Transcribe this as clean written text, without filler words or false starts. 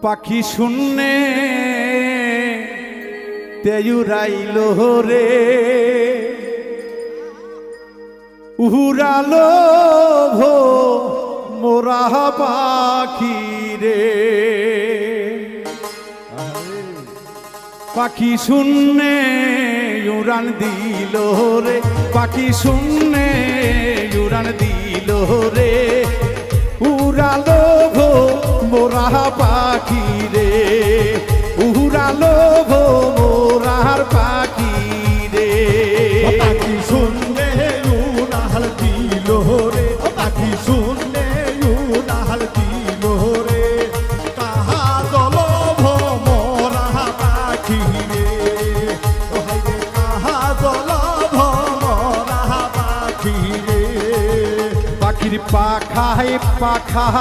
পাখি শূন্যে তেয়ুরাইল রে উড়ালো ভো মোরা পাখি রে পাখি শূন্যে উড়ান দিল রে পাখি শূন্যে উড়ান দিল রে উড়ালো ভো মোরা পাখি রে উড়ালো ভো মোরার পাখি রে পাখি শুনলে উড়াল দিল রে পাখি শুনলে উড়াল দিল রে কাহা দল ভমরা পাখি রে কাহা দল ভমরা পাখি রে পাখির পাখায় পাখা